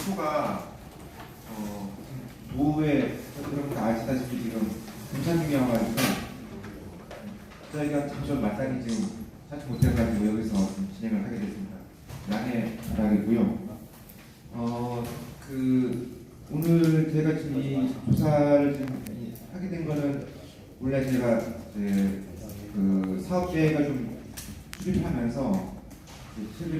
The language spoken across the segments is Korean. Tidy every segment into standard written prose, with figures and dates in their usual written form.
제주도가 노후에 여러분 다 아시다시피 지금 공사 중이어가지고 저희가 잠시 마땅히 지금 찾지 못해가지고 여기서 진행을 하게 됐습니다. 양해 바라겠고요. 오늘 제가 지금 이 조사를 지금 하게 된 거는 원래 제가 그 사업 계획을 좀 수립하면서 최근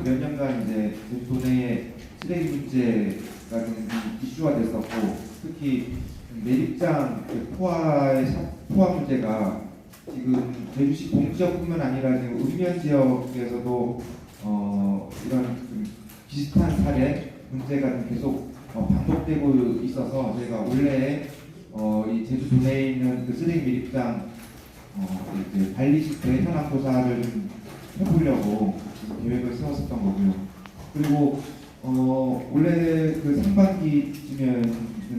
몇 년간 이제 제주도 내에 쓰레기 문제가 좀 이슈가 됐었고, 특히 매립장 포화 문제가 지금 제주시 동지역뿐만 아니라 지금 읍면 지역에서도 이런 좀 비슷한 사례 문제가 좀 계속 반복되고 있어서 저희가 원래 이 제주도 내에 있는 그 쓰레기 매립장 이제 관리식대 현황 조사를 좀 해보려고 계획을 세웠었던 거고요. 그리고 원래 그 상반기쯤에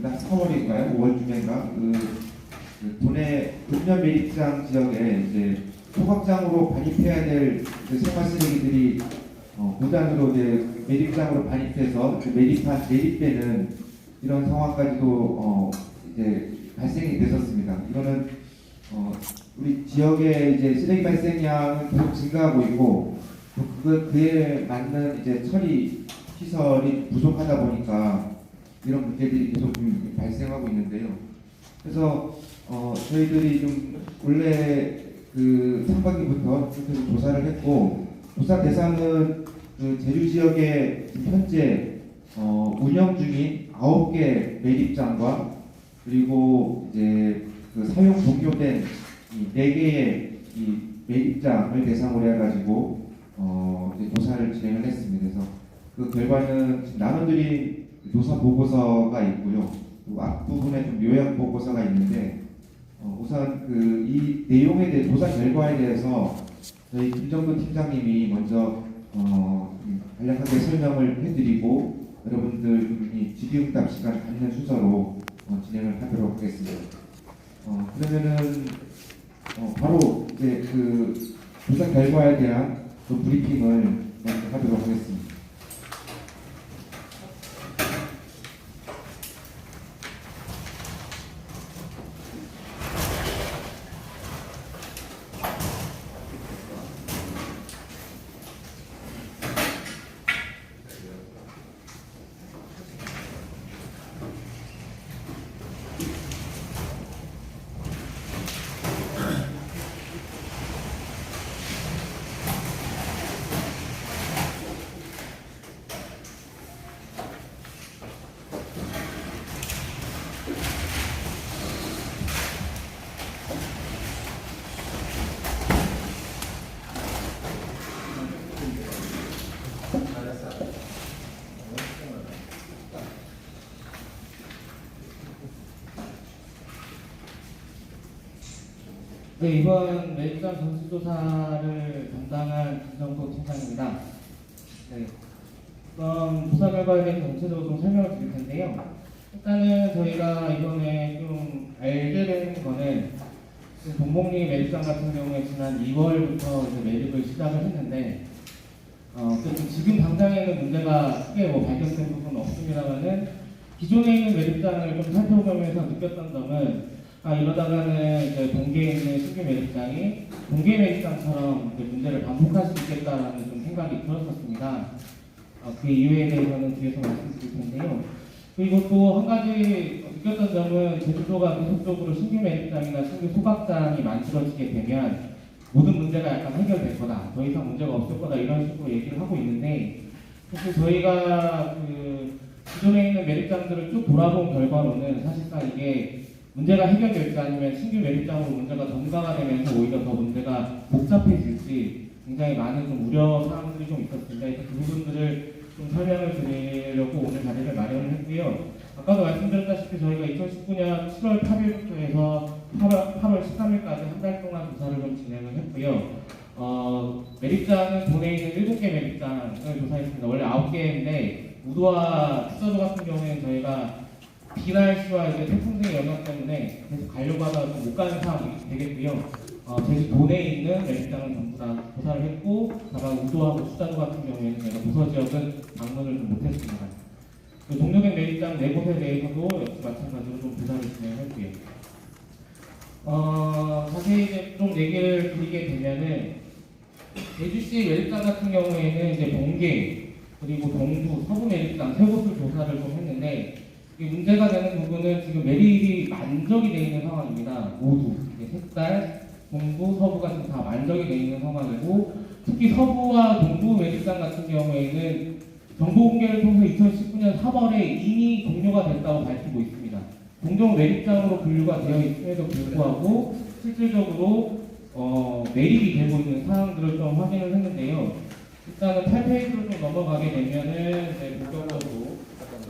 4월인가요? 5월쯤인가 그 도내 읍면 매립장 지역에 이제 소각장으로 반입해야 될 그 생활 쓰레기들이 무단으로 이제 매립장으로 반입해서 그 매립되는 이런 상황까지도 이제 발생이 됐었습니다. 이거는 우리 지역의 이제 쓰레기 발생량은 계속 증가하고 있고, 그에 맞는 이제 처리 시설이 부족하다 보니까 이런 문제들이 계속 좀 발생하고 있는데요. 그래서 저희들이 좀 원래 그 상반기부터 계속 조사를 했고, 조사 대상은 그 제주 지역에 현재 운영 중인 9개 매립장과 그리고 이제 그 사용 종료된 이 4개의 이 매립장을 대상으로 해가지고 이제 조사를 진행을 했습니다. 그래서 그 결과는 지금 나눠드린 조사 보고서가 있고요. 또 앞부분에 좀 요약 보고서가 있는데 우선 그 이 내용에 대해 조사 결과에 대해서 저희 김정근 팀장님이 먼저 간략하게 설명을 해드리고 여러분들 이 질의응답 시간 갖는 순서로 진행을 하도록 하겠습니다. 그러면은 바로 이제 그 조사 결과에 대한 또 브리핑을 먼저 하도록 하겠습니다. 네, 이번 매립장 전수조사를 담당한 김정도 팀장입니다. 네, 그럼 조사 결과에 대해서 전체적으로 좀 설명을 드릴 텐데요. 일단은 저희가 이번에 좀 알게 된 거는 동복리 매립장 같은 경우에 지난 2월부터 이제 매립을 시작을 했는데 지금 당장에는 문제가 크게 발견된 부분은 없습니다만은 기존에 있는 매립장을 좀 살펴보면서 느꼈던 점은 이러다가는 이제 동계에 있는 신규 매립장이 동계 매립장처럼 문제를 반복할 수 있겠다라는 좀 생각이 들었었습니다. 그 이유에 대해서는 뒤에서 말씀드릴 텐데요. 그리고 또 한 가지 느꼈던 점은 제주도가 계속적으로 신규 매립장이나 신규 소각장이 만들어지게 되면 모든 문제가 약간 해결될 거다, 더 이상 문제가 없을 거다, 이런 식으로 얘기를 하고 있는데, 사실 저희가 그 기존에 있는 매립장들을 쭉 돌아본 결과로는 사실상 이게 문제가 해결될지 아니면 신규 매립장으로 문제가 전가가 되면서 오히려 더 문제가 복잡해질지 굉장히 많은 좀 우려 사항들이 좀 있었습니다. 그 부분들을 좀 설명을 드리려고 오늘 자리를 마련을 했고요. 아까도 말씀드렸다시피 저희가 2019년 7월 8일부터 해서 8월 13일까지 한 달 동안 조사를 좀 진행을 했고요. 매립장은 도내에 있는 7개 매립장을 조사했습니다. 원래 9개인데 우도와 축사도 같은 경우에는 저희가 비날씨와 이제 태풍 등의 영향 때문에 계속 가려고 하다가 못 가는 상황이 되겠고요. 제주 도내에 있는 매립장은 전부 다 조사를 했고, 다만 우도하고 축사도 같은 경우에는 저희가 도서 지역은 방문을 좀 못했습니다. 그 동료된 매립장 4곳에 대해서도 역시 마찬가지로 좀 조사를 진행했고요. 자세히 이제 좀 얘기를 드리게 되면은 제주시 매립장 같은 경우에는 이제 번개 그리고 동부, 서부 매립장 3곳을 조사를 좀 했는데 이게 문제가 되는 부분은 지금 매립이 만적이 되어 있는 상황입니다. 모두 이제 색깔, 동부, 서부가 지금 다 만적이 되어 있는 상황이고 특히 서부와 동부 매립장 같은 경우에는 정보 공개를 통해 2019년 3월에 이미 종료가 됐다고 밝히고 있습니다. 공정 매립장으로 분류가 되어 있음에도 불구하고 실질적으로 매립이 되고 있는 사항들을 좀 확인을 했는데요. 일단은 8페이지로 좀 넘어가게 되면은 이제 본격적으로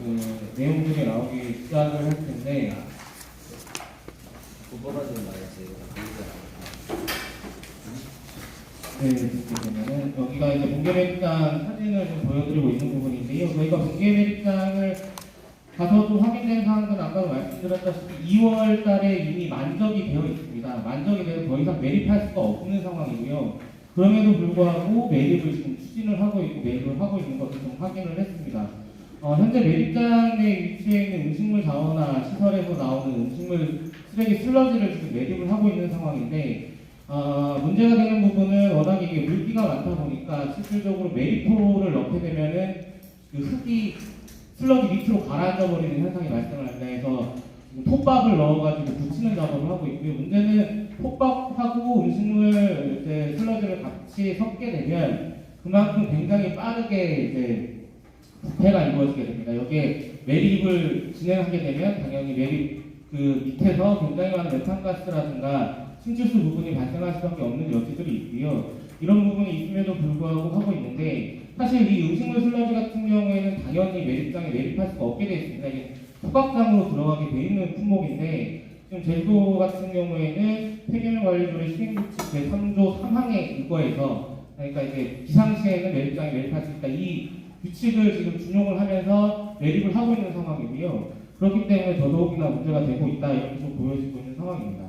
그 내용들이 나오기 시작을 할 텐데 네, 이렇게 되면은 여기가 이제 번개 매립장 사진을 좀 보여드리고 있는 부분인데요. 저희가 번개 매립장을 가서 좀 확인된 사항들은 아까도 말씀드렸다시피 2월 달에 이미 만적이 되어 있습니다. 만적이 되어 더 이상 매립할 수가 없는 상황이고요. 그럼에도 불구하고 매립을 지금 추진을 하고 있고 매립을 하고 있는 것을 좀 확인을 했습니다. 현재 매립장에 위치해 있는 음식물 자원화 시설에서 나오는 음식물 쓰레기 슬러지를 지금 매립을 하고 있는 상황인데 문제가 되는 부분은 워낙에 이게 물기가 많다 보니까 실질적으로 매립토를 넣게 되면은 그 흙이 슬러지 밑으로 가라앉아 버리는 현상이 발생을 한다 해서 톱밥을 넣어가지고 붙이는 작업을 하고 있고요. 문제는 톱밥하고 음식물 이제 슬러지를 같이 섞게 되면 그만큼 굉장히 빠르게 이제 부패가 이루어지게 됩니다. 여기에 매립을 진행하게 되면 당연히 매립 그 밑에서 굉장히 많은 메탄가스라든가 침출수 부분이 발생할 수밖에 없는 여지들이 있고요. 이런 부분이 있음에도 불구하고 하고 있는데 사실 이 음식물 슬러지 같은 경우에는 당연히 매립장에 매립할 수가 없게 되어 있습니다. 이게 소각장으로 들어가게 되어 있는 품목인데 지금 제주도 같은 경우에는 폐기물관리조례 시행규칙 제3조 3항에 이거에서 그러니까 이제 비상시에는 매립장에 매립할 수 있다. 이 규칙을 지금 준용을 하면서 매립을 하고 있는 상황이고요. 그렇기 때문에 더더욱이나 문제가 되고 있다 이렇게 좀 보여지고 있는 상황입니다.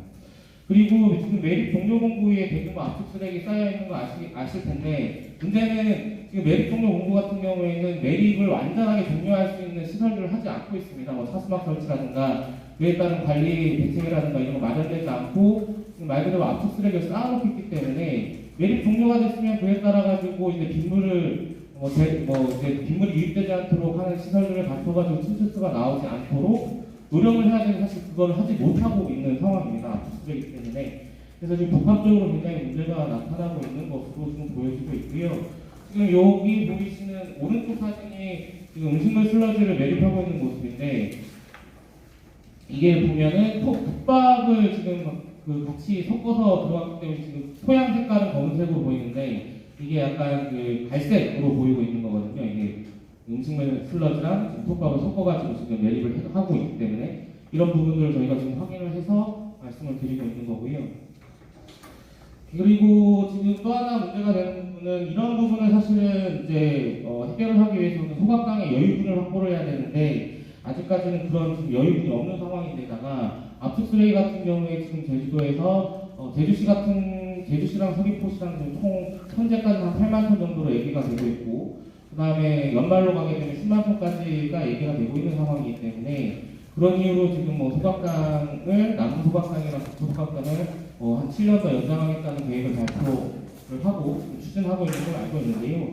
그리고 지금 매립 종료 공고에 대규모 압축 쓰레기 쌓여 있는 거 아실 텐데 문제는 지금 매립 종료 공고 같은 경우에는 매립을 완전하게 종료할 수 있는 시설들을 하지 않고 있습니다. 뭐 차수막 설치라든가 그에 따른 관리 대책이라든가 이런 거 마련되지 않고 지금 말 그대로 압축 쓰레기를 쌓아놓고 있기 때문에 매립 종료가 됐으면 그에 따라 가지고 이제 빗물을 이제 빗물이 유입되지 않도록 하는 시설들을 갖춰가지고 침투수가 나오지 않도록 노력을 해야 되는데 사실 그걸 하지 못하고 있는 상황입니다. 압축 쓰레기 때문에. 그래서 지금 복합적으로 굉장히 문제가 나타나고 있는 것으로 지금 보여지고 있고요. 지금 여기 보이시는 오른쪽 사진이 지금 음식물 슬러지를 매립하고 있는 모습인데 이게 보면은 국밥을 지금 그 같이 섞어서 들어갔기 때문에 지금 토양 색깔은 검은색으로 보이는데 이게 약간 그 갈색으로 보이고 있는 거거든요. 이게 음식물 슬러지랑 지금 톱밥을 섞어가지고 지금 매립을 하고 있기 때문에 이런 부분들을 저희가 지금 확인을 해서 말씀을 드리고 있는 거고요. 그리고 지금 또 하나 문제가 되는 부분은 이런 부분을 사실은 이제 해결을 하기 위해서는 소각강의 여유분을 확보를 해야 되는데 아직까지는 그런 지금 여유분이 없는 상황인데다가 압축 쓰레기 같은 경우에 지금 제주도에서 제주시랑 서귀포시랑 지금 총 현재까지 한 8만 톤 정도로 얘기가 되고 있고 그 다음에 연말로 가게 되면 10만 톤까지가 얘기가 되고 있는 상황이기 때문에 그런 이유로 지금 뭐 소각강을 남부 소각강이랑 북부 소각강을 한 7년 더 연장하겠다는 계획을 발표를 하고 추진하고 있는 걸 알고 있는데요.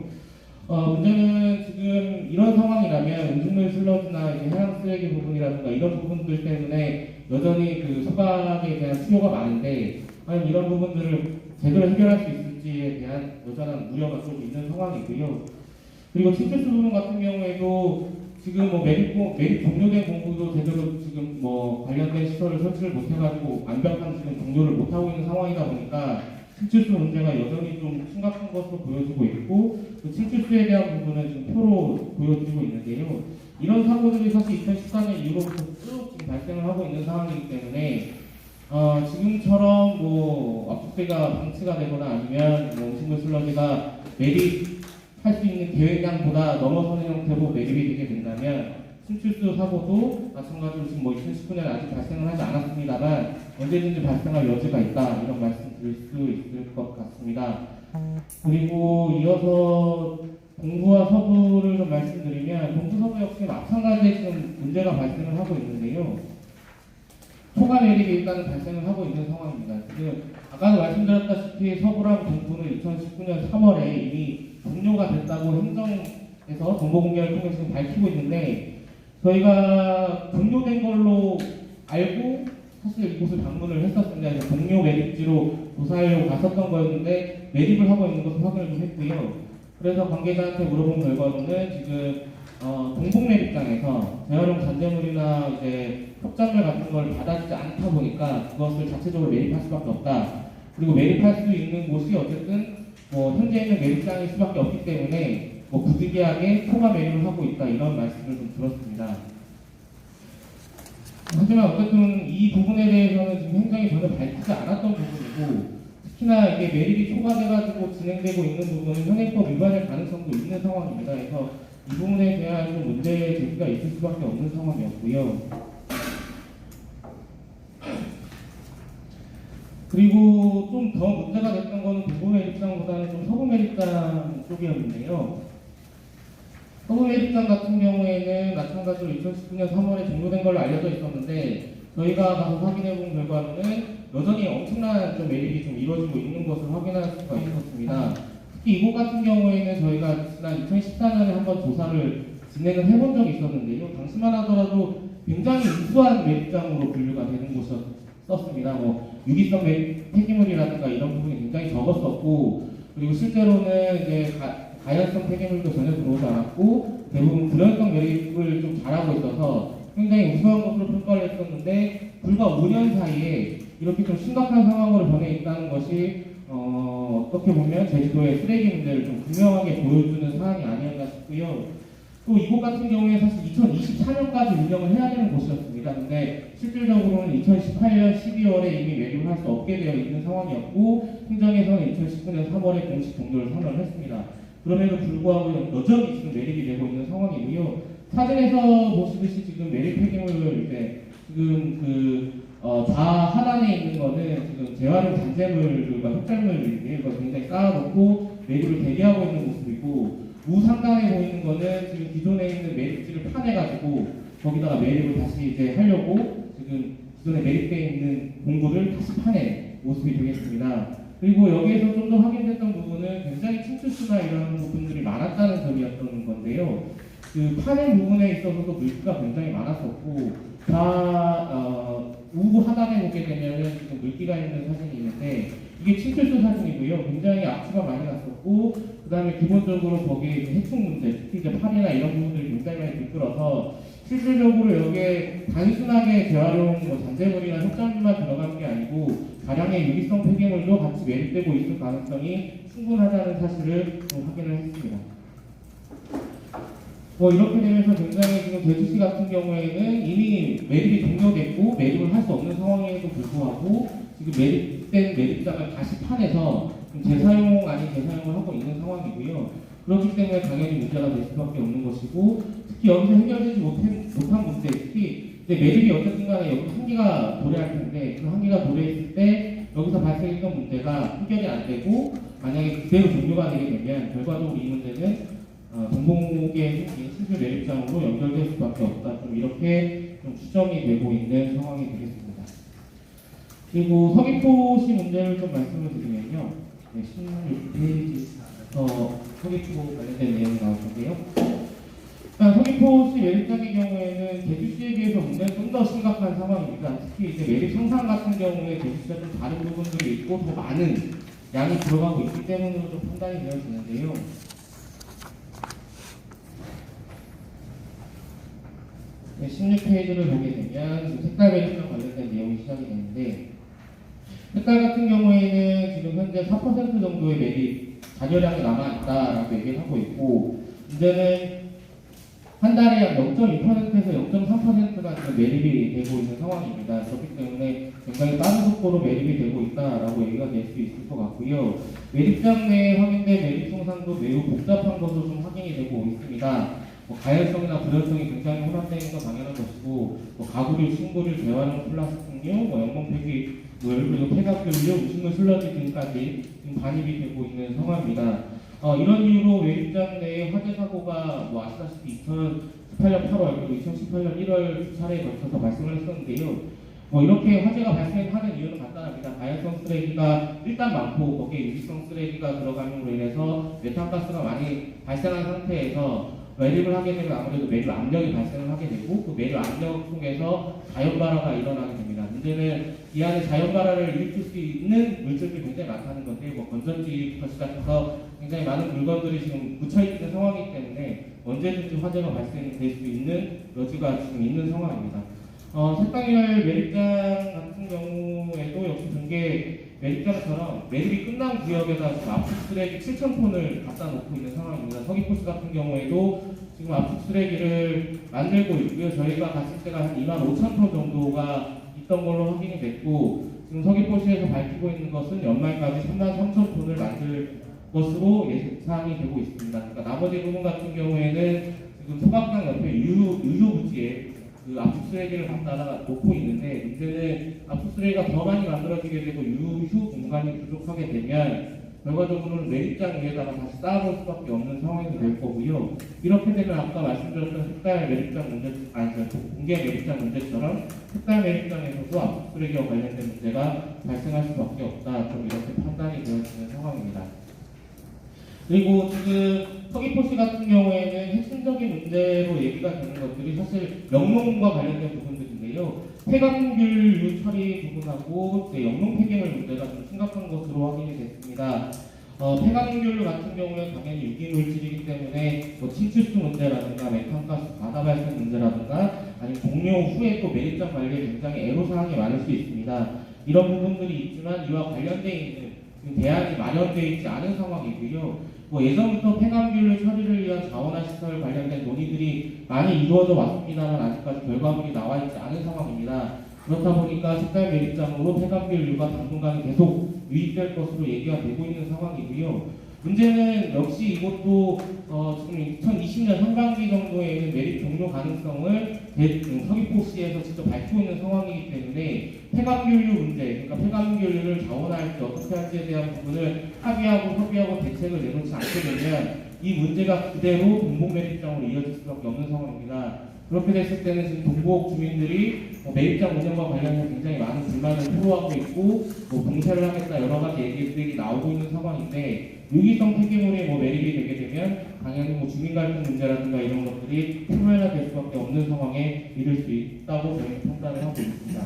문제는 지금 이런 상황이라면 음식물 슬러지나 이제 해양 쓰레기 부분이라든가 이런 부분들 때문에 여전히 그 소각에 대한 수요가 많은데 과연 이런 부분들을 제대로 해결할 수 있을지에 대한 여전한 우려가 좀 있는 상황이고요. 그리고 침투수 부분 같은 경우에도 지금 뭐 매립 종료된 공구도 제대로 지금 뭐 관련된 시설을 설치를 못해가지고 완벽한 지금 종료를 못하고 있는 상황이다 보니까 침투수 문제가 여전히 좀 심각한 것으로 보여지고 있고 그 침투수에 대한 부분은 지금 표로 보여지고 있는데요. 이런 사고들이 사실 2014년 이후로부터 쭉 지금 발생을 하고 있는 상황이기 때문에 지금처럼 뭐 압축대가 방치가 되거나 아니면 뭐 음식물 슬러지가 매립할 수 있는 계획량보다 넘어서는 형태로 매립이 되게 된다면 침출수 사고도 마찬가지로 지금 뭐 2019년에 아직 발생을 하지 않았습니다만 언제든지 발생할 여지가 있다 이런 말씀 드릴 수 있을 것 같습니다. 그리고 이어서 동부와 서부를 좀 말씀드리면 동부 서부 역시 마찬가지의 지금 문제가 발생을 하고 있는데요. 초과 매립이 일단은 발생을 하고 있는 상황입니다. 지금 아까도 말씀드렸다시피 서부랑 동부는 2019년 3월에 이미 종료가 됐다고 행정에서 정보공개를 통해서 지금 밝히고 있는데 저희가 종료된 걸로 알고 사실 이곳을 방문을 했었습니다. 그래서 동료 매립지로 조사하려고 갔었던 거였는데 매립을 하고 있는 것을 확인을 좀 했고요. 그래서 관계자한테 물어본 결과로는 지금 동북 매립장에서 재활용 잔재물이나 이제 협찬물 같은 걸 받아주지 않다 보니까 그것을 자체적으로 매립할 수밖에 없다. 그리고 매립할 수 있는 곳이 어쨌든 현재 있는 매립장일 수밖에 없기 때문에 부득이하게 초과 매립을 하고 있다 이런 말씀을 좀 들었습니다. 하지만 어쨌든 이 부분에 대해서는 지금 행정이 전혀 밝히지 않았던 부분이고 특히나 이게 매립이 초과돼가지고 진행되고 있는 부분은 현행법 위반의 가능성도 있는 상황입니다. 그래서 이 부분에 대한 좀 문제 제기가 있을 수밖에 없는 상황이었고요. 그리고 좀 더 문제가 됐던 거는 동부 매립장보다는 좀 서부 매립장 쪽이었는데요. 서부 매립장 같은 경우에는 마찬가지로 2019년 3월에 종료된 걸로 알려져 있었는데 저희가 가서 확인해 본 결과로는 여전히 엄청난 좀 매립이 좀 이루어지고 있는 것을 확인할 수가 있었습니다. 특히 이곳 같은 경우에는 저희가 지난 2014년에 한번 조사를 진행을 해본 적이 있었는데요. 당시만 하더라도 굉장히 우수한 매립장으로 분류가 되는 곳이었습니다. 유기성 폐기물이라든가 이런 부분이 굉장히 적었었고, 그리고 실제로는 이제 가연성 폐기물도 전혀 들어오지 않았고, 대부분 불연성 매립을 좀 잘하고 있어서 굉장히 우수한 것으로 평가를 했었는데, 불과 5년 사이에 이렇게 좀 심각한 상황으로 변해 있다는 것이 어떻게 보면 제주도의 쓰레기 문제를 좀 분명하게 보여주는 사안이 아니었나 싶고요. 또 이곳 같은 경우에 사실 2024년까지 운영을 해야 되는 곳이었습니다. 근데 실질적으로는 2018년 12월에 이미 매립을 할 수 없게 되어 있는 상황이었고 행정에서는 2019년 3월에 공식 종료를 선언을 했습니다. 그럼에도 불구하고 여전히 지금 매립이 되고 있는 상황이고요. 사진에서 보시듯이 지금 매립 폐기물을 이제 지금 좌하단에 있는 거는 지금 재활용 잔재물과 흡전물인데 이걸 굉장히 쌓아놓고 매립을 대기하고 있는 모습이고 우상단에 보이는 거는 지금 기존에 있는 매립지를 파내가지고 거기다가 매립을 다시 이제 하려고 지금 기존에 매립되어 있는 공구를 다시 파낸 모습이 되겠습니다. 그리고 여기에서 좀 더 확인됐던 부분은 굉장히 침투수나 이런 부분들이 많았다는 점이었던 건데요. 그 파낸 부분에 있어서도 물기가 굉장히 많았었고 우부 하단에 보게 되면은 지금 물기가 있는 사진이 있는데 이게 침투수 사진이고요. 굉장히 악취가 많이 났었고 그 다음에 기본적으로 거기에 이제 해충 문제, 특히 이제 파리나 이런 부분들이 굉장히 많이 미끄러서 실질적으로 여기에 단순하게 재활용 잔재물이나 흡전물만 들어간 게 아니고 다량의 유기성 폐기물도 같이 매립되고 있을 가능성이 충분하다는 사실을 좀 확인을 했습니다. 이렇게 되면서 굉장히 지금 제주시 같은 경우에는 이미 매립이 종료됐고 매립을 할 수 없는 상황에도 불구하고 지금 매립된 매립장을 다시 파내서 재사용 아닌 재사용을 하고 있는 상황이고요. 그렇기 때문에 당연히 문제가 될 수밖에 없는 것이고 특히 여기서 해결되지 못한 문제, 특히 이제 매립이 어쨌든 간에 여기 한계가 도래할 텐데 그 한계가 도래했을 때 여기서 발생했던 문제가 해결이 안 되고 만약에 그대로 종료가 되게 되면 결과적으로 이 문제는 동봉의 실질 매립장으로 연결될 수밖에 없다. 좀 이렇게 좀 추정이 되고 있는 상황이 되겠습니다. 그리고 서귀포시 문제를 좀 말씀을 드리면요. 16페이지에서 서귀포 관련된 내용이 나올 텐데요. 일단 서귀포시 매립장의 경우에는 제주시에 비해서 문제는 좀 더 심각한 상황입니다. 특히 이제 매립 성상 같은 경우에 제주시가 좀 다른 부분들이 있고 더 많은 양이 들어가고 있기 때문으로 좀 판단이 되어지는데요. 네, 16페이지를 보게 되면 지금 색깔 매립과 관련된 내용이 시작이 되는데 색깔 같은 경우에는 지금 현재 4% 정도의 매립 잔여량이 남아있다라고 얘기를 하고 있고 문제는 한 달에 약 0.2%에서 0.3%가 지금 매립이 되고 있는 상황입니다. 그렇기 때문에 굉장히 빠른 속도로 매립이 되고 있다라고 얘기가 될 수 있을 것 같고요. 매립장 내에 확인된 매립 성상도 매우 복잡한 것으로 좀 확인이 되고 있습니다. 가연성이나 불연성이 굉장히 혼합되어 있는 건 당연한 것이고 가구류, 침구류, 재활용 플라스틱류, 연봉 폐기물, 그리고 폐각유류, 음식물 슬러지 등까지 지금 반입이 되고 있는 상황입니다. 이런 이유로 매립장 내에 화재 사고가 뭐 아시다시피 2018년 8월 그리고 2018년 1월 두 차례에 걸쳐서 발생을 했었는데요. 이렇게 화재가 발생하는 이유는 간단합니다. 다연성 쓰레기가 일단 많고 거기에 유기성 쓰레기가 들어감으로 인해서 메탄가스가 많이 발생한 상태에서 매립을 하게 되면 아무래도 매립 압력이 발생을 하게 되고 그 매립 압력 속에서 자연발화가 일어나게 됩니다. 문제는 이 안에 자연발화를 일으킬 수 있는 물질들이 굉장히 많다는 건데 건전지부터 시작해서 굉장히 많은 물건들이 지금 묻혀있는 상황이기 때문에 언제든지 화재가 발생될 수 있는 여지가 지금 있는 상황입니다. 색당열 매립장 같은 경우에도 역시 등계 매립장처럼 매립이 끝난 구역에다 지금 압축 쓰레기 7,000톤을 갖다 놓고 있는 상황입니다. 서귀포시 같은 경우에도 지금 압축 쓰레기를 만들고 있고요. 저희가 갔을 때가 한 25,000톤 정도가 있던 걸로 확인이 됐고 지금 서귀포시에서 밝히고 있는 것은 연말까지 33,000톤을 만들 것으로 예상이 되고 있습니다. 그러니까 나머지 부분 같은 경우에는 지금 소각장 옆에 유효부지에 그 압축 쓰레기를 갖다가 놓고 있는데 문제는 압축 쓰레기가 더 많이 만들어지게 되고 유휴 공간이 부족하게 되면 결과적으로는 매립장 위에다가 다시 쌓아볼 수밖에 없는 상황이 될 거고요. 이렇게 되면 아까 말씀드렸던 색깔 매립장 문제, 공개 매립장 문제처럼 색깔 매립장에서도 압축 쓰레기와 관련된 문제가 발생할 수밖에 없다. 좀 이렇게 판단이 되어지는 상황입니다. 그리고 지금 서귀포시 같은 경우에는 핵심적인 문제로 얘기가 되는 것들이 사실 영농과 관련된 부분들인데요. 폐광균류 처리 부분하고 영농 폐기물 문제가 좀 심각한 것으로 확인이 됐습니다. 폐광균류 같은 경우는 당연히 유기물질이기 때문에 침투수 문제라든가 메탄가스 바다 발생 문제라든가 아니면 종료 후에 또 매립장 관리에 굉장히 애로사항이 많을 수 있습니다. 이런 부분들이 있지만 이와 관련되어 있는 대안이 마련되어 있지 않은 상황이고요. 예전부터 폐광균류 처리를 위한 자원화 시설 관련된 논의들이 많이 이루어져 왔습니다만 아직까지 결과물이 나와 있지 않은 상황입니다. 그렇다 보니까 색깔 매립장으로 폐광균류가 당분간 계속 유입될 것으로 얘기가 되고 있는 상황이고요. 문제는 역시 이것도 지금 2020년 상반기 정도에는 매립 종료 가능성을 서귀포시에서 직접 밝히고 있는 상황이기 때문에 폐광균류 문제, 그러니까 폐광균류를 자원화할 때 어떻게 할지에 대한 부분을 합의하고 협의하고 대책을 내놓지 않게 되면 이 문제가 그대로 동복 매립장으로 이어질 수밖에 없는 상황입니다. 그렇게 됐을 때는 지금 동복 주민들이 매립장 운영과 관련해서 굉장히 많은 불만을 토로하고 있고 봉쇄를 하겠다 여러 가지 얘기들이 나오고 있는 상황인데 유기성 폐기물이 매립이 되게 되면 당연히 주민 갈등 문제라든가 이런 것들이 표면화될 수밖에 없는 상황에 이를 수 있다고 저희는 판단을 하고 있습니다.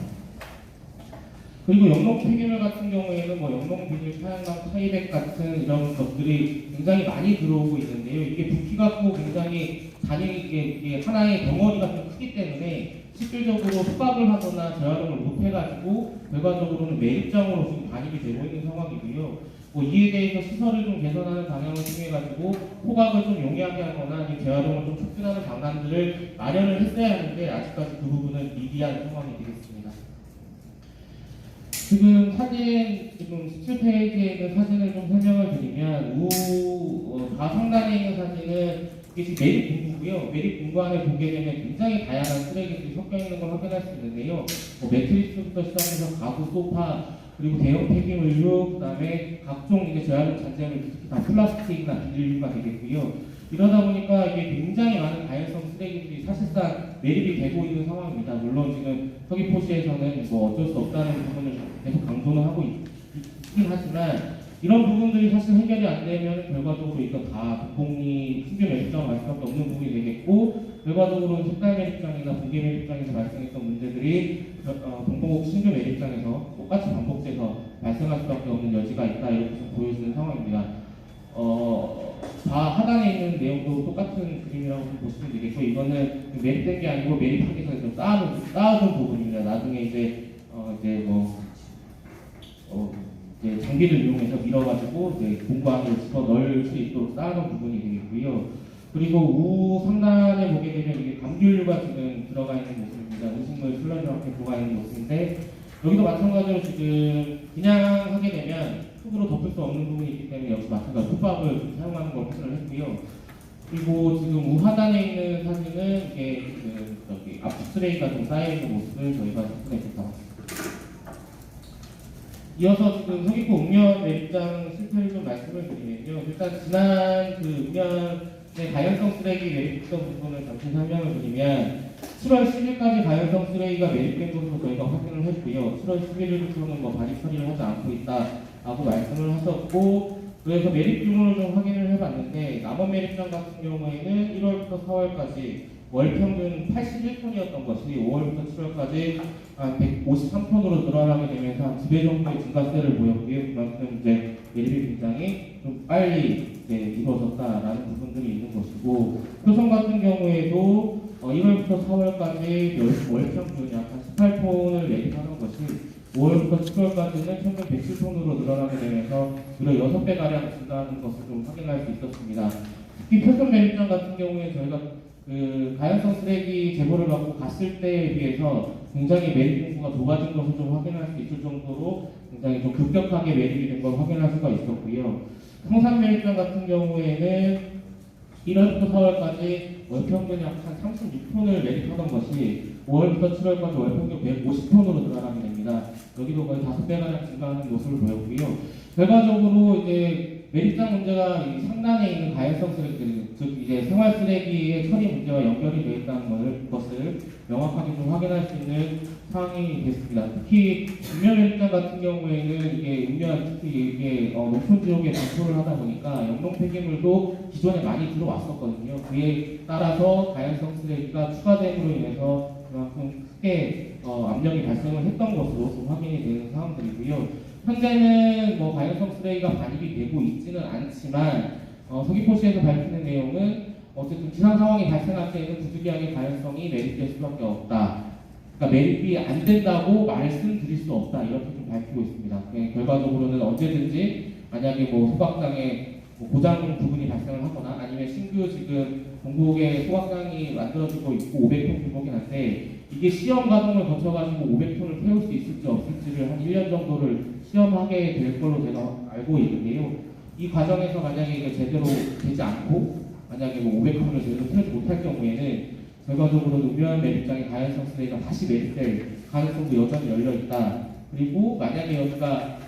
그리고 영농 폐기물 같은 경우에는 영농 비닐, 차양강, 타이백 같은 이런 것들이 굉장히 많이 들어오고 있는데요. 이게 부피 갖고 굉장히 이게 하나의 덩어리가 좀 크기 때문에 실질적으로 수박을 하거나 재활용을 못해가지고 결과적으로는 매립장으로 지금 반입이 되고 있는 상황이고요. 이에 대해서 시설을 좀 개선하는 방향을 통해가지고 포각을 좀 용이하게 하거나 재활용을 좀 촉진하는 방안들을 마련을 했어야 하는데 아직까지 그 부분은 미비한 상황이 되겠습니다. 지금 사진, 지금 17페이지에 있는 사진을 좀 설명을 드리면, 좌상단에 있는 사진은 이게 지금 매립 공구고요. 매립 공구 안에 보게 되면 굉장히 다양한 쓰레기들이 섞여 있는 걸 확인할 수 있는데요. 매트리스부터 시작해서 가구, 소파, 그리고 대형 폐기물류, 그 다음에 각종 재활용 잔재물, 특히 다 플라스틱이나 비닐류가 되겠고요. 이러다 보니까 이게 굉장히 많은 다양성 쓰레기들이 사실상 매립이 되고 있는 상황입니다. 물론 지금 서귀포시에서는 어쩔 수 없다는 부분을 계속 강조는 하고 있긴 하지만 이런 부분들이 사실 해결이 안 되면 결과적으로 이거 다 동복리 신규 매립장을 갈 수밖에 없는 부분이 되겠고 결과적으로 색깔 매립장이나 공개 매립장에서 발생했던 문제들이 동복 신규 매립장에서 똑같이 반복돼서 발생할 수밖에 없는 여지가 있다 이렇게 좀 보여지는 상황입니다. 하단에 있는 내용도 똑같은 그림이라고 보시면 되겠고 이거는 매립된 게 아니고 매립하기 전에 좀 쌓아둔 부분입니다. 나중에 이제 장비를 이용해서 밀어가지고 공구 안으로 집어 넣을 수 있도록 쌓아놓은 부분이 되겠고요. 그리고 우 상단에 보게 되면 이게 감귤류가 지금 들어가 있는 모습입니다. 음식물 슬러지와 들어가 있는 모습인데 여기도 마찬가지로 지금 그냥 하게 되면 흙으로 덮을 수 없는 부분이 있기 때문에 역시 마찬가지로 톱밥을 사용하는 걸 확인을 했고요. 그리고 지금 우하단에 있는 사진은 이게 압축 쓰레기가 좀 쌓여있는 모습을 저희가 확인해 줬다. 이어서 지금 서귀포 읍면 매립장 실태를 좀 말씀을 드리면요. 일단 지난 그 읍면의 가연성 쓰레기 매립했던 부분을 잠시 설명을 드리면 7월 10일까지 가연성 쓰레기가 매립된 것으로 저희가 확인을 했고요. 7월 11일부터는 뭐 발입 처리를 하지 않고 있다라고 말씀을 하셨고, 그래서 매립 규모를 좀 확인을 해봤는데 남원 매립장 같은 경우에는 1월부터 4월까지 월 평균 81톤이었던 것이 5월부터 7월까지 한 153톤으로 늘어나게 되면서 한 2배 정도의 증가세를 보였고요. 그만큼 이제 매립이 굉장히 좀 빨리 이제 이루어졌다라는 부분들이 있는 것이고, 효성 같은 경우에도 1월부터 4월까지 월 평균 약 한 18톤을 매립하는 것이 5월부터 7월까지는 평균 107톤으로 늘어나게 되면서 무려 6배가량 증가하는 것을 좀 확인할 수 있었습니다. 특히 표선 매립장 같은 경우에 저희가 그 가연성 쓰레기 제보를 받고 갔을 때에 비해서 굉장히 매립 공수가 좁아진 것을 좀 확인할 수 있을 정도로 굉장히 좀 급격하게 매립이 된 걸 확인할 수가 있었고요. 성산 매립장 같은 경우에는 1월부터 4월까지 월평균 약 한 36톤을 매립하던 것이 5월부터 7월까지 월평균 150톤으로 늘어나게 됩니다. 여기도 거의 5배가량 증가하는 모습을 보였고요. 결과적으로 이제 매립장 문제가 이 상단에 있는 가연성 쓰레기들, 즉 이제 생활 쓰레기의 처리 문제와 연결이 되어 있다는 것을 명확하게 좀 확인할 수 있는 상황이 됐습니다. 특히 읍면 매립장 같은 경우에는 이게 읍면 특히 이게 높은 지역에 분포를 하다 보니까 영농 폐기물도 기존에 많이 들어왔었거든요. 그에 따라서 가연성 쓰레기가 추가됨으로 인해서 그만큼 크게 압력이 발생을 했던 것으로 좀 확인이 되는 상황들이고요. 현재는 뭐 가연성 쓰레기가 반입이 되고 있지는 않지만 서귀포시에서 밝히는 내용은 어쨌든 비상 상황이 발생할 때에는 부득이하게 가연성이 매립될 수밖에 없다. 그러니까 매립이 안 된다고 말씀드릴 수 없다. 이렇게 좀 밝히고 있습니다. 결과적으로는 언제든지 만약에 뭐 소각장에 뭐 고장 부분이 발생을 하거나 아니면 신규 지금 전국에 소각장이 만들어지고 있고 500톤 규모긴 한데 이게 시험 가동을 거쳐가지고 500톤을 태울 수 있을지 없을지를 한 1년 정도를 시험하게 될 걸로 제가 알고 있는데요. 이 과정에서 만약에 이게 제대로 되지 않고 만약에 뭐 500톤을 제대로 태우지 못할 경우에는 결과적으로 읍면 매립장의 가연성 쓰레기가 다시 매립될 가능성도 여전히 열려 있다. 그리고 만약에 여기가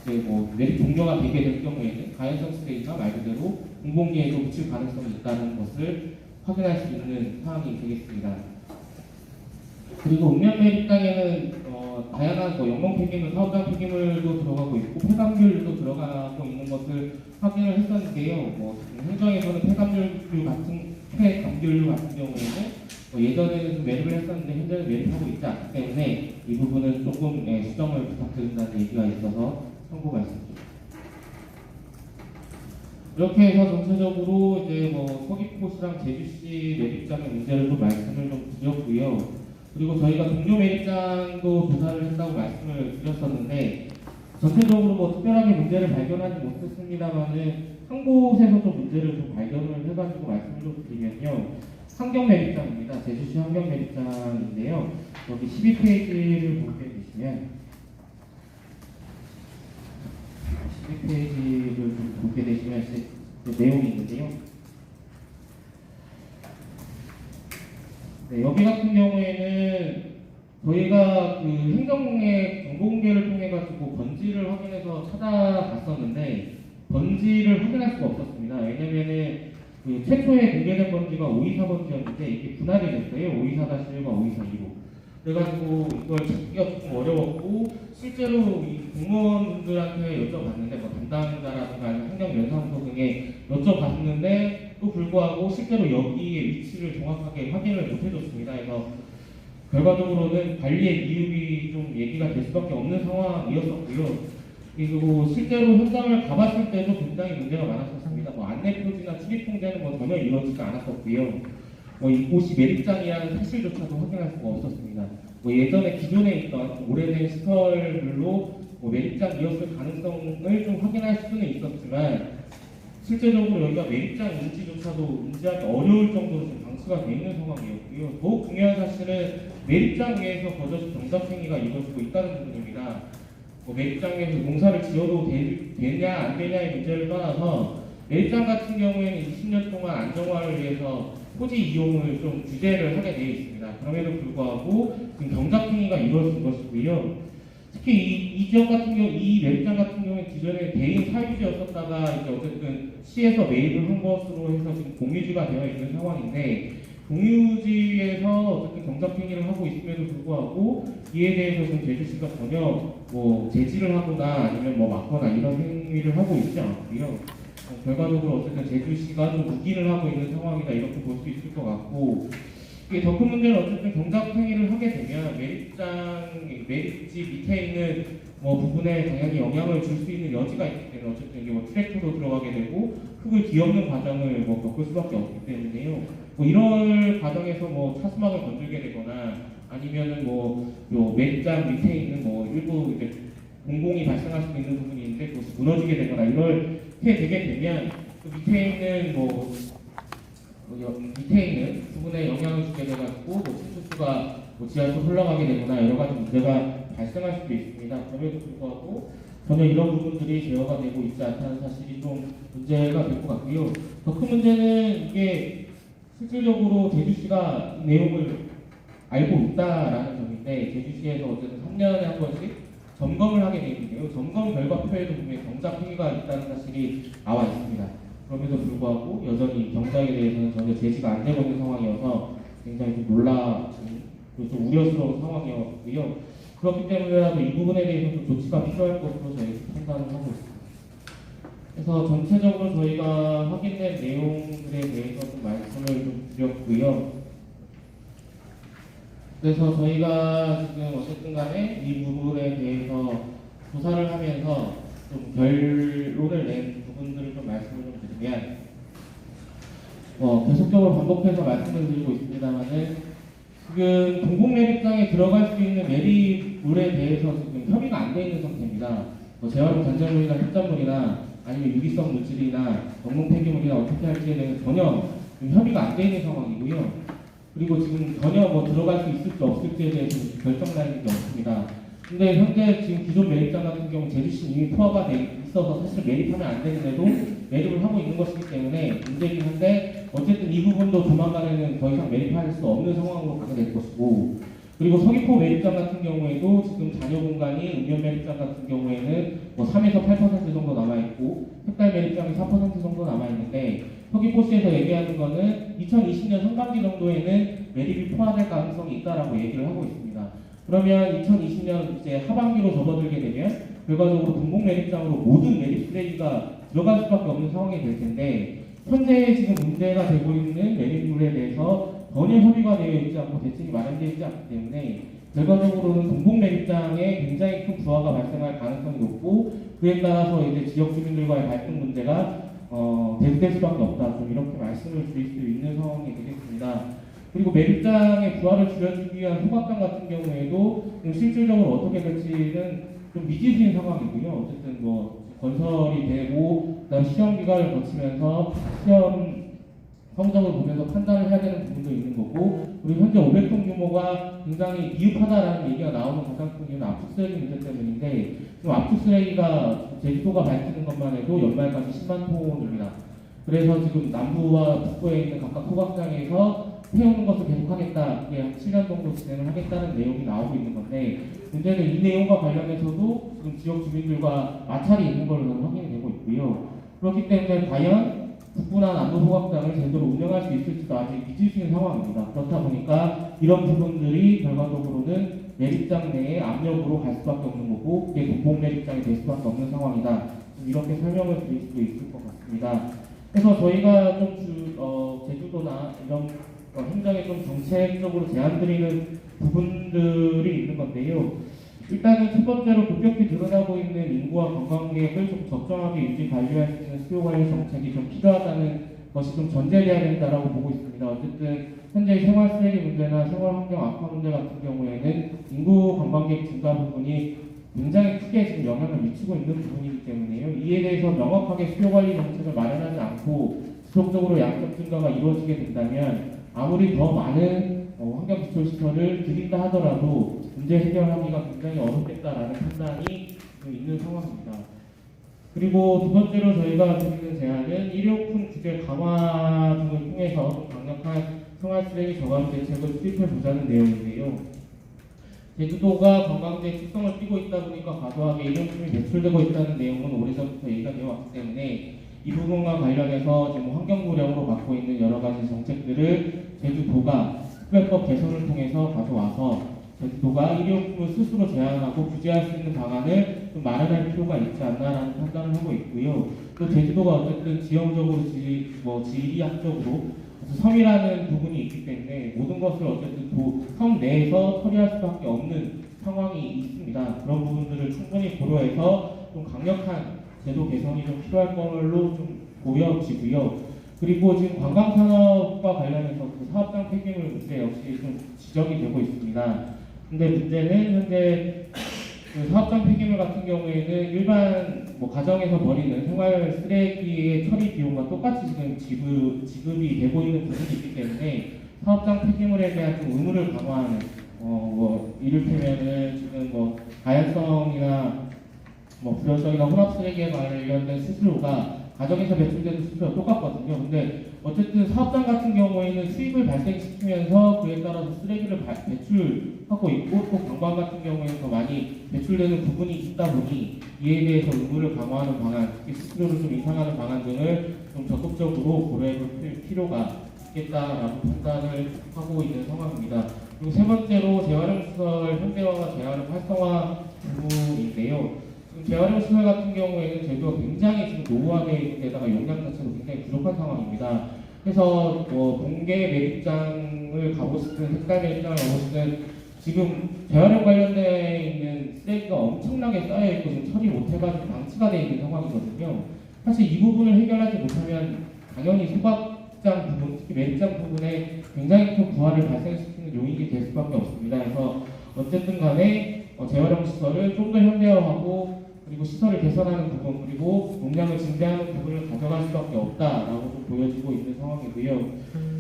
이제 뭐 매립 종료가 되게 될 경우에는 가연성 쓰레기가 말 그대로 공공기에도 묻힐 가능성이 있다는 것을 확인할 수 있는 상황이 되겠습니다. 그리고 읍면 매립장에는 다양한 뭐 영농 폐기물, 사업장 폐기물도 들어가고 있고 폐감귤도 들어가고 있는 것을 확인을 했었는데요. 뭐 행정에서는 폐감귤 같은 경우에는 예전에는 좀 매립을 했었는데 현재는 매립하고 있지 않기 때문에 이 부분은 조금 수정을 부탁드린다는 얘기가 있어서 참고 말씀드립니다. 이렇게 해서 전체적으로 이제 뭐 서귀포시랑 제주시 매립장의 문제를 좀 말씀을 좀 드렸고요. 그리고 저희가 동료 매립장도 조사를 했다고 말씀을 드렸었는데 전체적으로 뭐 특별하게 문제를 발견하지 못했습니다만은 한 곳에서 좀 문제를 좀 발견을 해가지고 말씀을 좀 드리면요. 환경 매립장입니다. 제주시 환경 매립장인데요. 여기 12페이지를 보게 되시면 12페이지를 좀 보게 되시면 내용이 있는데요. 네, 여기 같은 경우에는 저희가 그 행정공의 정보공개를 통해 가지고 번지를 확인해서 찾아갔었는데 번지를 확인할 수가 없었습니다. 왜냐면은 그 최초에 공개된 번지가 524 번지였는데 이게 분할이 됐어요. 524-1과 524-2로. 그래가지고 이걸 찾기가 조금 어려웠고 실제로 이 공무원분들한테 여쭤봤는데 뭐 담당자라든가 행정연사무소 등에 여쭤봤는데 또 불구하고 실제로 여기의 위치를 정확하게 확인을 못 해줬습니다. 그래서 결과적으로는 관리의 미흡이 좀 얘기가 될 수밖에 없는 상황이었었고요. 그리고 실제로 현장을 가봤을 때도 굉장히 문제가 많았었습니다. 뭐 안내 표지나 출입 통제는 뭐 전혀 이루어지지 않았었고요. 뭐 이곳이 매립장이라는 사실조차도 확인할 수가 없었습니다. 뭐 예전에 기존에 있던 오래된 시설물로 뭐 매립장이었을 가능성을 좀 확인할 수는 있었지만 실제적으로 여기가 매립장인지조차도 인지하기 어려울 정도로 좀 방치가 되어 있는 상황이었고요. 더욱 중요한 사실은 매립장 위에서 버젓이 경작행위가 이루어지고 있다는 부분입니다. 뭐 매립장 위에서 농사를 지어도 되냐 안 되냐의 문제를 떠나서 매립장 같은 경우에는 20년 동안 안정화를 위해서 토지 이용을 좀 규제를 하게 되어 있습니다. 그럼에도 불구하고 지금 경작행위가 이루어진 것이고요. 특히 이 지역 같은 경우, 이 매립장 같은 경우에 기존에 대인 사유지였었다가 이제 어쨌든 시에서 매입을 한 것으로 해서 지금 공유지가 되어 있는 상황인데, 공유지에서 어쨌든 경작행위를 하고 있음에도 불구하고 이에 대해서 지금 제주시가 전혀 뭐 제지를 하거나 아니면 뭐 막거나 이런 행위를 하고 있지 않고요. 결과적으로 어쨌든 제주시가 좀 묵인을 하고 있는 상황이다, 이렇게 볼 수 있을 것 같고, 이게 더 큰 문제는 어쨌든 경작행위를 하게 되면 매립지 밑에 있는 뭐 부분에 당연히 영향을 줄 수 있는 여지가 있기 때문에 어쨌든 이게 뭐 트랙터도 들어가게 되고 흙을 뒤엎는 과정을 뭐 겪을 수밖에 없기 때문에요. 뭐 이럴 과정에서 뭐 차수막을 건들게 되거나 아니면은 요 매립장 밑에 있는 뭐 일부 이제 공공이 발생할 수 있는 부분이 있는데 그것이 무너지게 되거나 이렇게 되게 되면 그 밑에 있는 밑에 있는 부분에 영향을 주게 돼가지고 뭐 침수수가 뭐 지하수 흘러가게 되거나 여러 가지 문제가 발생할 수도 있습니다. 그럼에도 불구하고 전혀 이런 부분들이 제어가 되고 있지 않다는 사실이 좀 문제가 될 것 같고요. 더 큰 문제는 이게 실질적으로 제주시가 이 내용을 알고 있다라는 점인데, 제주시에서 어쨌든 3년에 한 번씩 점검을 하게 되어 있는데요. 점검 결과표에도 보면 경작 행위가 있다는 사실이 나와 있습니다. 그럼에도 불구하고 여전히 경작에 대해서는 전혀 제지가 안 되고 있는 상황이어서 굉장히 좀 놀라운, 좀 우려스러운 상황이었고요. 그렇기 때문에라도 이 부분에 대해서 좀 조치가 필요할 것으로 저희가 판단을 하고 있습니다. 그래서 전체적으로 저희가 확인된 내용들에 대해서 좀 말씀을 좀 드렸고요. 그래서 저희가 지금 어쨌든 간에 이 부분에 대해서 조사를 하면서 좀 결론을 낸 부분들을 좀 말씀을 좀 드리면, 계속적으로 반복해서 말씀을 드리고 있습니다만은 지금 공공 매립장에 들어갈 수 있는 매립물에 대해서 지금 협의가 안 돼 있는 상태입니다. 재활용 단절물이나 협작물이나 아니면 유기성 물질이나 농농 폐기물이나 어떻게 할지에 대해서 전혀 협의가 안 돼 있는 상황이고요. 그리고 지금 전혀 들어갈 수 있을지 없을지에 대해서 결정 나 있는 게 없습니다. 근데 현재 지금 기존 매립장 같은 경우 제주시 이미 포화가 돼 있어서 사실 매립하면 안 되는데도 매립을 하고 있는 것이기 때문에 문제긴 한데, 어쨌든 이 부분도 조만간에는 더 이상 매립할 수 없는 상황으로 가게 될 것이고, 그리고 서귀포 매립장 같은 경우에도 지금 잔여 공간이 읍면 매립장 같은 경우에는 3에서 8% 정도 남아있고 흑달 매립장이 4% 정도 남아있는데, 서귀포시에서 얘기하는 거는 2020년 상반기 정도에는 매립이 포함될 가능성이 있다라고 얘기를 하고 있습니다. 그러면 2020년 이제 하반기로 접어들게 되면 결과적으로 공공 매립장으로 모든 매립 쓰레기가 들어갈 수밖에 없는 상황이 될 텐데, 현재 지금 문제가 되고 있는 매립물에 대해서 전혀 협의가 되어 있지 않고 대책이 마련되어 있지 않기 때문에 결과적으로는 공공 매립장에 굉장히 큰 부하가 발생할 가능성이 높고, 그에 따라서 이제 지역 주민들과의 갈등 문제가 계속될 수밖에 없다, 좀 이렇게 말씀을 드릴 수 있는 상황이 되겠습니다. 그리고 매립장의 부하를 줄여주기 위한 소각장 같은 경우에도 실질적으로 어떻게 될지는 좀 미지수인 상황이고요. 어쨌든 건설이 되고 그다음 시험 기간을 거치면서 시험 성적을 보면서 판단을 해야 되는 부분도 있는 거고, 그리고 현재 500톤 규모가 굉장히 미흡하다라는 얘기가 나오는 가장 큰 이유는 압축 쓰레기 문제 때문인데, 지금 압축 쓰레기가 제주도가 밝히는 것만 해도 연말까지 10만 톤입니다. 그래서 지금 남부와 북부에 있는 각각 소각장에서 태우는 것을 계속하겠다, 이게 한 7년 정도 진행을 하겠다는 내용이 나오고 있는 건데, 문제는 이 내용과 관련해서도 지금 지역 주민들과 마찰이 있는 걸로 확인이 되고 있고요. 그렇기 때문에 과연 북부나 남부 소각장을 제대로 운영할 수 있을지도 아직 미지수인 상황입니다. 그렇다 보니까 이런 부분들이 결과적으로는 매립장 내에 압력으로 갈 수밖에 없는 거고, 그게 공공 매립장이 될 수밖에 없는 상황이다, 이렇게 설명을 드릴 수도 있을 것 같습니다. 그래서 저희가 좀 제주도나 이런 행정에 좀 정책적으로 제안드리는 부분들이 있는 건데요. 일단은 첫 번째로 급격히 늘어나고 있는 인구와 관광객을 좀 적정하게 유지 관리할 수 있는 수요 관리 정책이 좀 필요하다는 것이 좀 전제돼야 된다라고 보고 있습니다. 어쨌든 현재 생활 쓰레기 문제나 생활 환경 악화 문제 같은 경우에는 인구 관광객 증가 부분이 굉장히 크게 지금 영향을 미치고 있는 부분이기 때문에요. 이에 대해서 명확하게 수요 관리 정책을 마련하지 않고 지속적으로 양적 증가가 이루어지게 된다면 아무리 더 많은 환경 기초 시설을 드린다 하더라도 문제 해결하기가 굉장히 어렵겠다라는 판단이 있는 상황입니다. 그리고 두 번째로 저희가 드리는 제안은 일회용품 규제 강화 등을 통해서 강력한 생활 쓰레기 저감 대책을 수립해 보자는 내용인데요. 제주도가 관광지의 특성을 띠고 있다 보니까 과도하게 일용품이 매출되고 있다는 내용은 오래전부터 얘기가 되어 왔기 때문에 이 부분과 관련해서 지금 환경부령으로 맡고 있는 여러 가지 정책들을 제주도가 특별법 개선을 통해서 가져와서 제주도가 일용품을 스스로 제한하고 규제할 수 있는 방안을 좀 마련할 필요가 있지 않나라는 판단을 하고 있고요. 또 제주도가 어쨌든 지형적으로 지리학적으로 섬이라는 부분이 있기 때문에 모든 것을 어쨌든 섬 내에서 처리할 수밖에 없는 상황이 있습니다. 그런 부분들을 충분히 고려해서 좀 강력한 제도 개선이 좀 필요할 걸로 좀 보여지고요. 그리고 지금 관광산업과 관련해서 그 사업장 폐기물 문제 역시 좀 지적이 되고 있습니다. 근데 문제는 현재 그 사업장 폐기물 같은 경우에는 일반 가정에서 버리는 생활 쓰레기의 처리 비용과 똑같이 지금 지급이 되고 있는 부분이 있기 때문에 사업장 폐기물에 대한 좀 의무를 강화하는 이를테면은 지금 가연성이나 불연성이나 혼합 쓰레기에 관련된 수수료가 가정에서 배출되는 수수료가 똑같거든요. 근데 어쨌든 사업장 같은 경우에는 수입을 발생시키면서 그에 따라서 쓰레기를 배출하고 있고 또 관광 같은 경우에는 더 많이 배출되는 부분이 있다 보니 이에 대해서 의무를 강화하는 방안, 특히 수수료를 좀 인상하는 방안 등을 좀 적극적으로 고려해볼 필요가 있겠다라고 판단을 하고 있는 상황입니다. 그리고 세 번째로 재활용시설 현대화와 재활용 활성화 부분인데요. 재활용 시설 같은 경우에는 제도가 굉장히 지금 노후화되어 있는 데다가 용량 자체도 굉장히 부족한 상황입니다. 그래서 동계 매립장을 가보시든 햇살 매립장을 가보시든 지금 재활용 관련되어 있는 쓰레기가 엄청나게 쌓여있고 지금 처리 못해가지고 방치가 되어 있는 상황이거든요. 사실 이 부분을 해결하지 못하면 당연히 소각장 부분, 특히 매립장 부분에 굉장히 큰 부하를 발생시키는 요인이 될 수밖에 없습니다. 그래서 어쨌든 간에 재활용 시설을 좀 더 현대화하고 그리고 시설을 개선하는 부분 그리고 용량을 증대하는 부분을 가져갈 수밖에 없다라고 좀 보여지고 있는 상황이고요.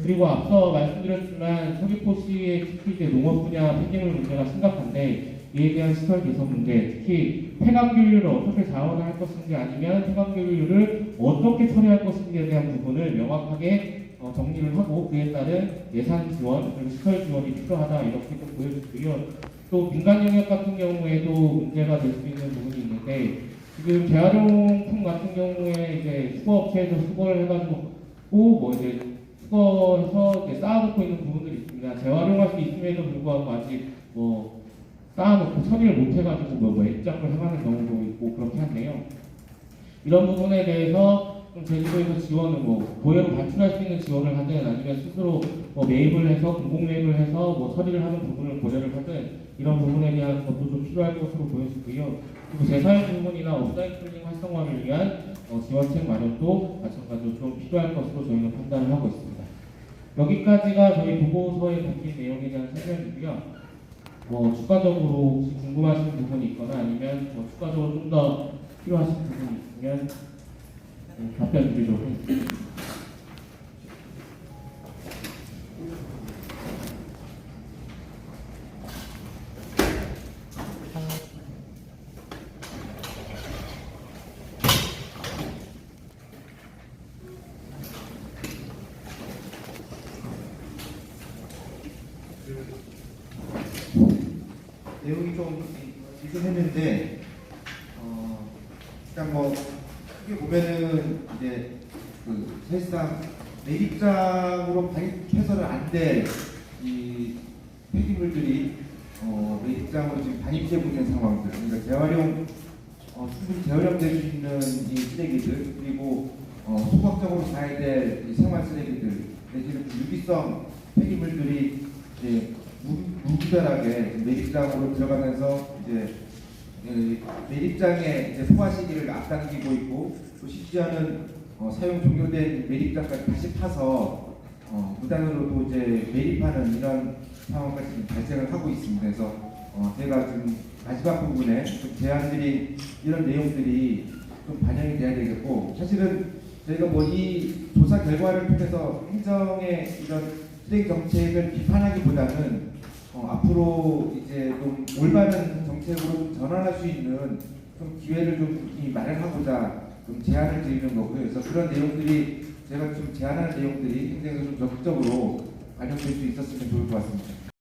그리고 앞서 말씀드렸지만 서귀포시의 특히 이제 농업 분야 폐기물 문제가 심각한데 이에 대한 시설 개선 문제, 특히 폐광규율을 어떻게 자원을 할 것인지 아니면 폐광규율을 어떻게 처리할 것인지에 대한 부분을 명확하게 정리를 하고 그에 따른 예산 지원 그리고 시설 지원이 필요하다 이렇게 좀 보여지고요. 또 민간 영역 같은 경우에도 문제가 될 수 있는 부분이 있는데 지금 재활용품 같은 경우에 이제 수거업체에서 수거를 해가지고 이제 수거해서 이제 쌓아놓고 있는 부분들이 있습니다. 재활용할 수 있음에도 불구하고 아직 쌓아놓고 처리를 못해가지고 액장을 해가는 경우도 있고 그렇게 한데요. 이런 부분에 대해서 좀 제주도에서 지원을 보혜로 발출할 수 있는 지원을 하든 아니면 스스로 매입을 해서 공공 매입을 해서 처리를 하는 부분을 고려를 하든 이런 부분에 대한 것도 좀 필요할 것으로 보여지고요. 그리고 재사용 부분이나 업사이클링 활성화를 위한 지원책 마련도 마찬가지로 좀 필요할 것으로 저희는 판단을 하고 있습니다. 여기까지가 저희 보고서에 담긴 내용에 대한 설명이고요. 추가적으로 혹시 궁금하신 부분이 있거나 아니면 추가적으로 좀 더 필요하신 부분이 있으면 답변 드리도록 하겠습니다. 내용이 좀 있긴 했는데 일단 크게 보면은 이제 사실상 매립장으로 반입해서는 안 될 이 폐기물들이 매립장으로 지금 반입되고 있는 상황들. 그러니까 재활용 충분히 재활용될 수 있는 이 쓰레기들 그리고 소각적으로 가야 될 이 생활 쓰레기들 내지는 유기성 폐기물들이 이제 무분별하게 매립장으로 들어가면서 이제 매립장의 이제 포화 시기를 앞당기고 있고 또 심지어는 사용 종료된 매립장까지 다시 파서 무단으로도 이제 매립하는 이런 상황까지 지금 발생을 하고 있습니다. 그래서 제가 지금 마지막 부분에 좀 제안드린 이런 내용들이 좀 반영이 돼야 되겠고 사실은 저희가 이 조사 결과를 통해서 행정의 이런 쓰레기 정책을 비판하기보다는 앞으로 이제 좀 올바른 정책으로 전환할 수 있는 좀 기회를 좀 마련하고자 좀 제안을 드리는 거고요. 그래서 그런 내용들이 제가 좀 제안하는 내용들이 굉장히 좀 적극적으로 반영될 수 있었으면 좋을 것 같습니다.